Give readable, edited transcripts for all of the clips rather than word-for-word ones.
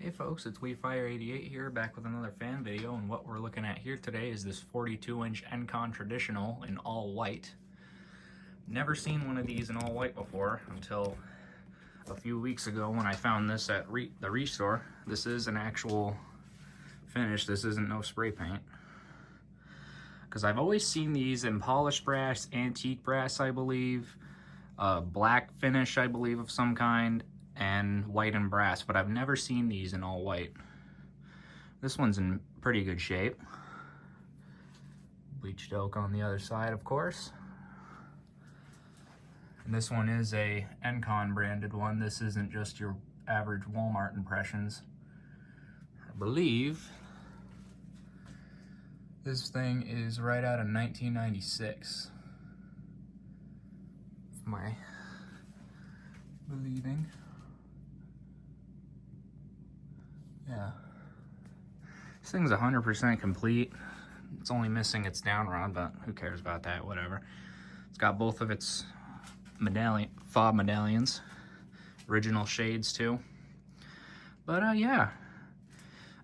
Hey folks, it's WeFire88 here, back with another fan video, and what we're looking at here today is this 42-inch Encon Traditional in all white. Never seen one of these in all white before until a few weeks ago when I found this at the Restore. This is an actual finish, this isn't no spray paint. Because I've always seen these in polished brass, antique brass I believe, black finish I believe of some kind, and white and brass, but I've never seen these in all white. This one's in pretty good shape. Bleached oak on the other side, of course. And this one is a Encon branded one. This isn't just your average Walmart impressions. I believe this thing is right out of 1996. My believing. Yeah. This thing's 100% complete. It's only missing its down rod, but who cares about that, whatever. It's got both of its fob medallions. Original shades too. But yeah.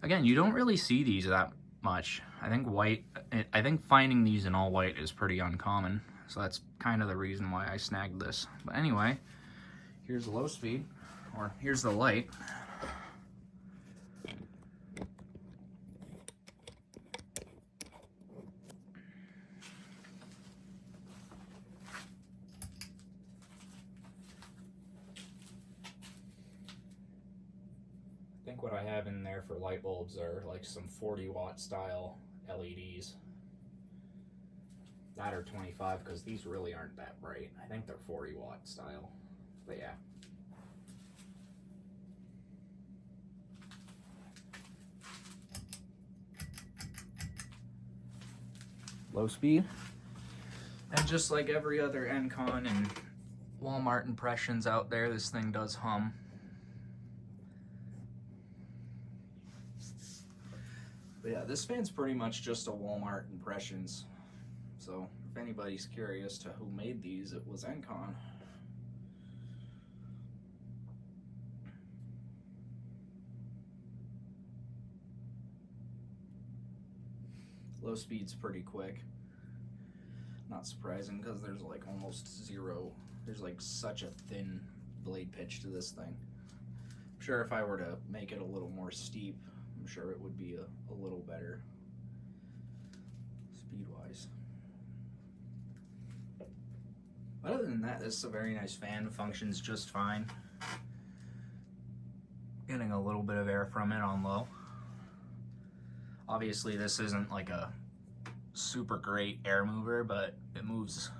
Again, you don't really see these that much. I think finding these in all white is pretty uncommon. So that's kind of the reason why I snagged this. But anyway, here's the low speed, or here's the light. I think what I have in there for light bulbs are like some 40-watt style LEDs. That are 25, because these really aren't that bright. I think they're 40-watt style, but yeah. Low speed. And just like every other Encon and Walmart impressions out there, this thing does hum. But yeah, this fan's pretty much just a Walmart impressions. So if anybody's curious to who made these, it was Encon. Low speed's pretty quick. Not surprising, because there's like almost zero. There's like such a thin blade pitch to this thing. I'm sure if I were to make it a little more steep, I'm sure it would be a little better speed-wise. Other than that, this is a very nice fan. Functions just fine. Getting a little bit of air from it on low. Obviously, this isn't like a super great air mover, but it moves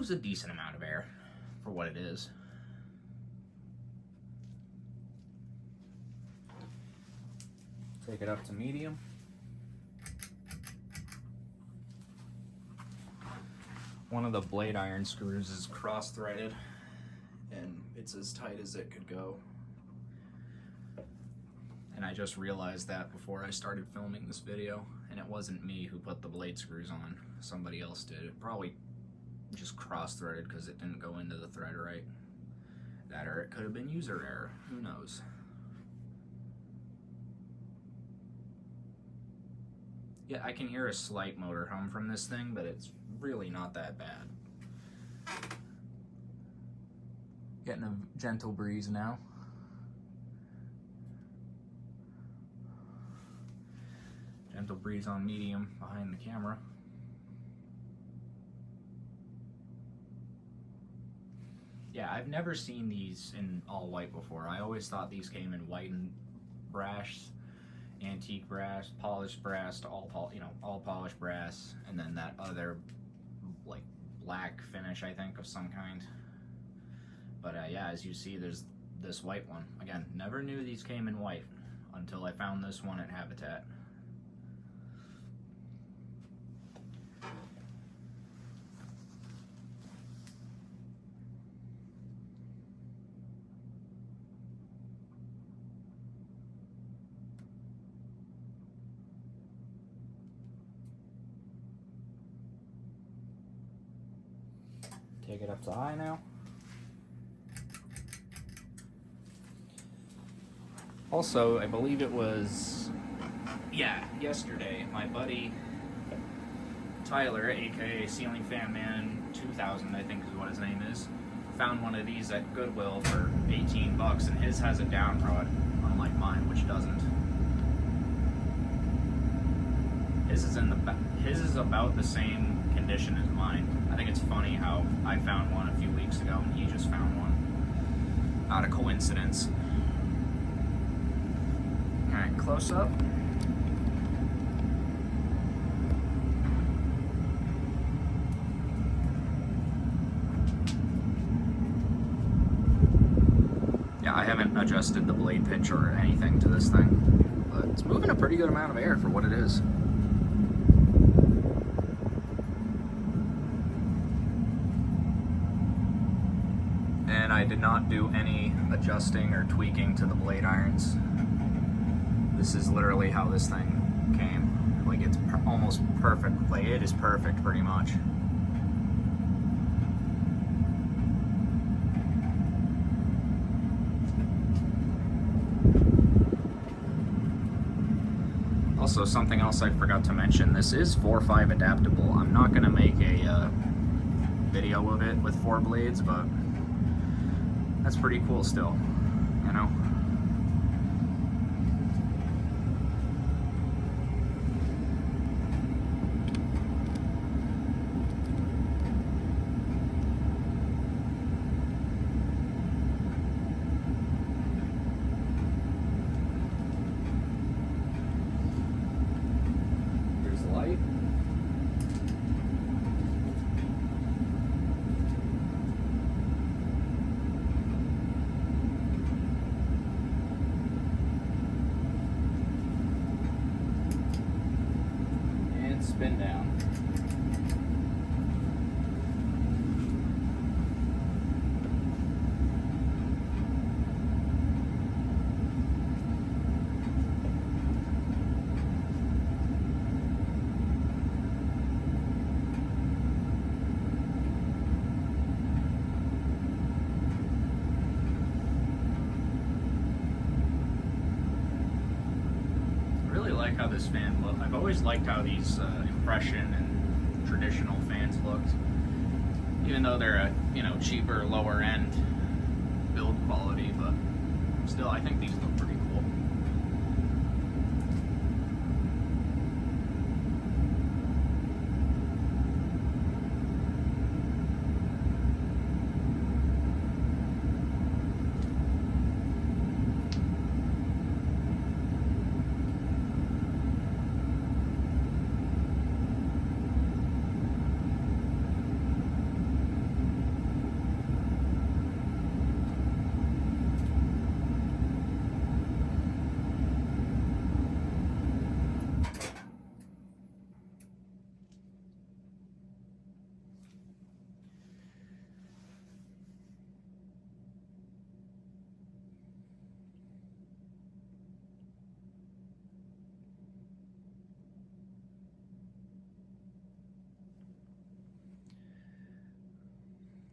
a decent amount of air for what it is. Take it up to medium. One of the blade iron screws is cross-threaded, and it's as tight as it could go. And I just realized that before I started filming this video, and it wasn't me who put the blade screws on. Somebody else did. It probably just cross-threaded because it didn't go into the thread right. That, or it could have been user error. Who knows? Yeah, I can hear a slight motor hum from this thing, but it's really not that bad. Getting a gentle breeze now. Gentle breeze on medium behind the camera. Yeah, I've never seen these in all white before. I always thought these came in white and brass, antique brass, polished brass, all polished brass, and then that other like black finish, I think, of some kind. But yeah, as you see, there's this white one. Again, never knew these came in white until I found this one at Habitat. Take it up to high now. Also, I believe it was, yeah, yesterday, my buddy Tyler, aka Ceiling Fan Man 2000, I think is what his name is, found one of these at Goodwill for 18 bucks, and his has a down rod, unlike mine, which doesn't. His is about the same condition as mine. I think it's funny how I found one a few weeks ago and he just found one. Not a coincidence. Alright, close up. Yeah, I haven't adjusted the blade pitch or anything to this thing, but it's moving a pretty good amount of air for what it is. And I did not do any adjusting or tweaking to the blade irons. This is literally how this thing came. Like, it's almost perfect. Like, it is perfect pretty much. Also, something else I forgot to mention, this is 4.5 adaptable. I'm not going to make a video of it with 4 blades, but that's pretty cool still, you know? Here's the light. Spin down. I really like how this fan looks. I've always liked how these impression and traditional fans looked, even though they're a cheaper, lower end build quality, but still I think these look pretty cool.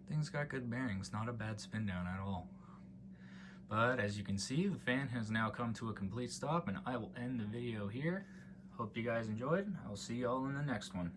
Thing's got good bearings, not a bad spin down at all. But as you can see, the fan has now come to a complete stop, and I will end the video here. Hope you guys enjoyed. I'll see y'all in the next one.